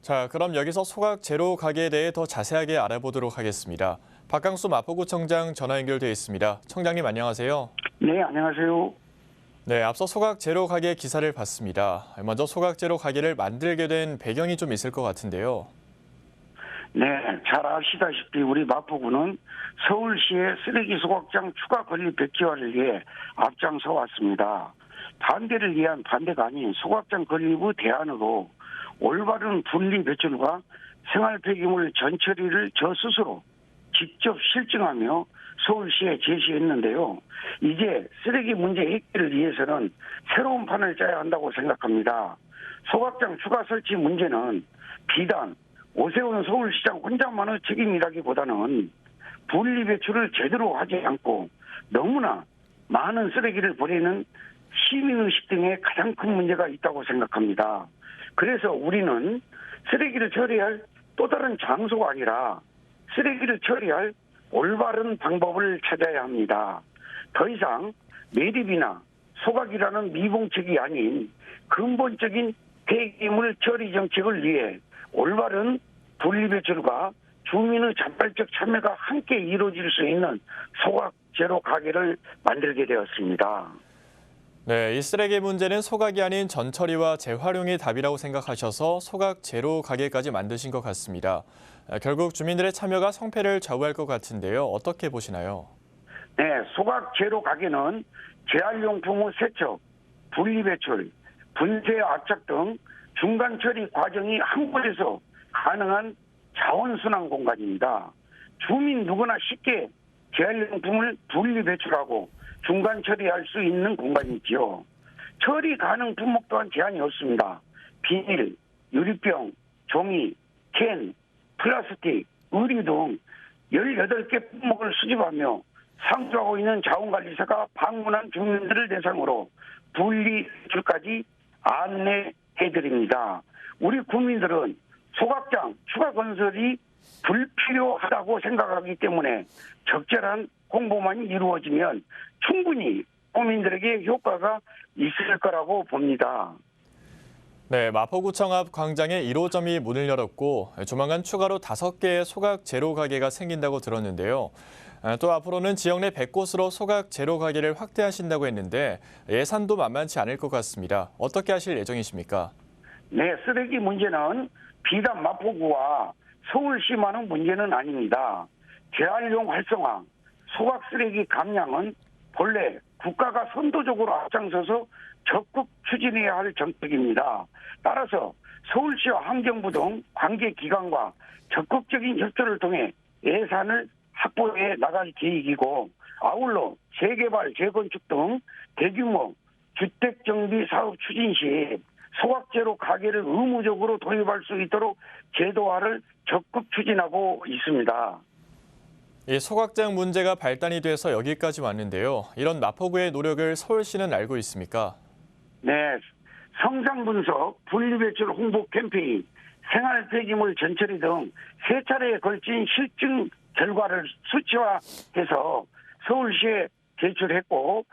자, 그럼 여기서 소각 제로 가게에 대해 더 자세하게 알아보도록 하겠습니다. 박강수 마포구청장 전화 연결돼 있습니다. 청장님 안녕하세요. 네, 안녕하세요. 네, 앞서 소각 제로 가게 기사를 봤습니다. 먼저 소각 제로 가게를 만들게 된 배경이 좀 있을 것 같은데요. 네, 잘 아시다시피 우리 마포구는 서울시의 쓰레기 소각장 추가 건립 백지화를 위해 앞장서 왔습니다. 반대를 위한 반대가 아닌 소각장 건립의 대안으로 올바른 분리 배출과 생활 폐기물 전처리를 저 스스로 직접 실증하며 서울시에 제시했는데요. 이제 쓰레기 문제 해결을 위해서는 새로운 판을 짜야 한다고 생각합니다. 소각장 추가 설치 문제는 비단 오세훈 서울시장 혼자만의 책임이라기보다는 분리 배출을 제대로 하지 않고 너무나 많은 쓰레기를 버리는 시민의식 등에 가장 큰 문제가 있다고 생각합니다. 그래서 우리는 쓰레기를 처리할 또 다른 장소가 아니라 쓰레기를 처리할 올바른 방법을 찾아야 합니다. 더 이상 매립이나 소각이라는 미봉책이 아닌 근본적인 폐기물 처리 정책을 위해 올바른 분리배출과 주민의 자발적 참여가 함께 이루어질 수 있는 소각 제로 가게를 만들게 되었습니다. 네, 이 쓰레기 문제는 소각이 아닌 전처리와 재활용이 답이라고 생각하셔서 소각 제로 가게까지 만드신 것 같습니다. 결국 주민들의 참여가 성패를 좌우할 것 같은데요. 어떻게 보시나요? 네, 소각 제로 가게는 재활용품의 세척, 분리배출, 분쇄 압착 등 중간 처리 과정이 한 곳에서 가능한 자원순환 공간입니다. 주민 누구나 쉽게 재활용품을 분리배출하고 중간 처리할 수 있는 공간이지요. 처리 가능 품목 또한 제한이 없습니다. 비닐, 유리병, 종이, 캔, 플라스틱, 의류 등 18개 품목을 수집하며 상주하고 있는 자원관리사가 방문한 주민들을 대상으로 분리배출까지 안내해드립니다. 우리 국민들은 소각장 추가 건설이 불필요하다고 생각하기 때문에 적절한 홍보만이 이루어지면 충분히 국민들에게 효과가 있을 거라고 봅니다. 네, 마포구청 앞 광장에 1호점이 문을 열었고 조만간 추가로 5개의 소각 제로 가게가 생긴다고 들었는데요. 또 앞으로는 지역 내 100곳으로 소각 제로 가게를 확대하신다고 했는데 예산도 만만치 않을 것 같습니다. 어떻게 하실 예정이십니까? 네, 쓰레기 문제는 비단 마포구와 서울시만의 문제는 아닙니다. 재활용 활성화, 소각 쓰레기 감량은 본래 국가가 선도적으로 앞장서서 적극 추진해야 할 정책입니다. 따라서 서울시와 환경부 등 관계기관과 적극적인 협조를 통해 예산을 확보해 나갈 계획이고 아울러 재개발, 재건축 등 대규모 주택정비 사업 추진 시 소각제로 가게를 의무적으로 도입할 수 있도록 제도화를 적극 추진하고 있습니다. 이 소각장 문제가 발단이 돼서 여기까지 왔는데요. 이런 마포구의 노력을 서울시는 알고 있습니까? 네, 성장 분석, 분리배출 홍보 캠페인, 생활 폐기물 전처리 등 3차례에 걸친 실증 결과를 수치화해서 서울시에 제출했고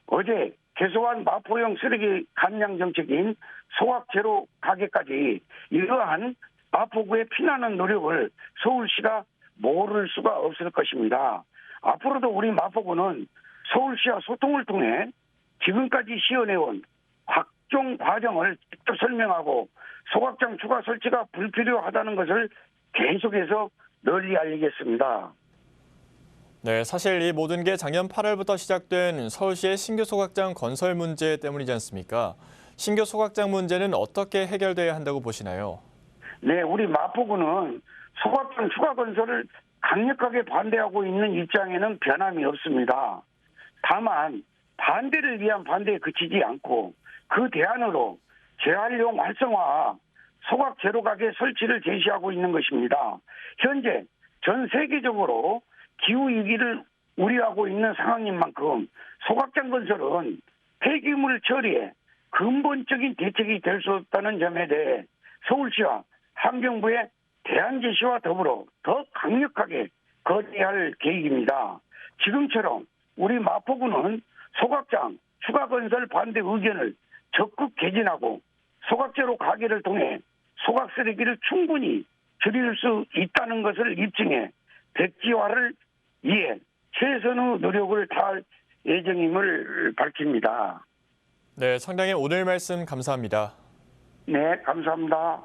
어제 개소한 마포형 쓰레기 감량 정책인 소각 제로 가게까지 이러한 마포구의 피나는 노력을 서울시가 모를 수가 없을 것입니다. 앞으로도 우리 마포구는 서울시와 소통을 통해 지금까지 시연해온 각종 과정을 직접 설명하고 소각장 추가 설치가 불필요하다는 것을 계속해서 널리 알리겠습니다. 네, 사실 이 모든 게 작년 8월부터 시작된 서울시의 신규 소각장 건설 문제 때문이지 않습니까? 신규 소각장 문제는 어떻게 해결돼야 한다고 보시나요? 네, 우리 마포구는 소각장 추가 건설을 강력하게 반대하고 있는 입장에는 변함이 없습니다. 다만 반대를 위한 반대에 그치지 않고 그 대안으로 재활용 활성화, 소각 제로 가게 설치를 제시하고 있는 것입니다. 현재 전 세계적으로 기후위기를 우려하고 있는 상황인 만큼 소각장 건설은 폐기물 처리에 근본적인 대책이 될 수 없다는 점에 대해 서울시와 환경부의 대안 제시와 더불어 더 강력하게 거래할 계획입니다. 지금처럼 우리 마포구는 소각장 추가 건설 반대 의견을 적극 개진하고 소각제로 가게를 통해 소각 쓰레기를 충분히 줄일 수 있다는 것을 입증해 백지화를 위해 최선의 노력을 다할 예정임을 밝힙니다. 네, 청장님 오늘 말씀 감사합니다. 네, 감사합니다.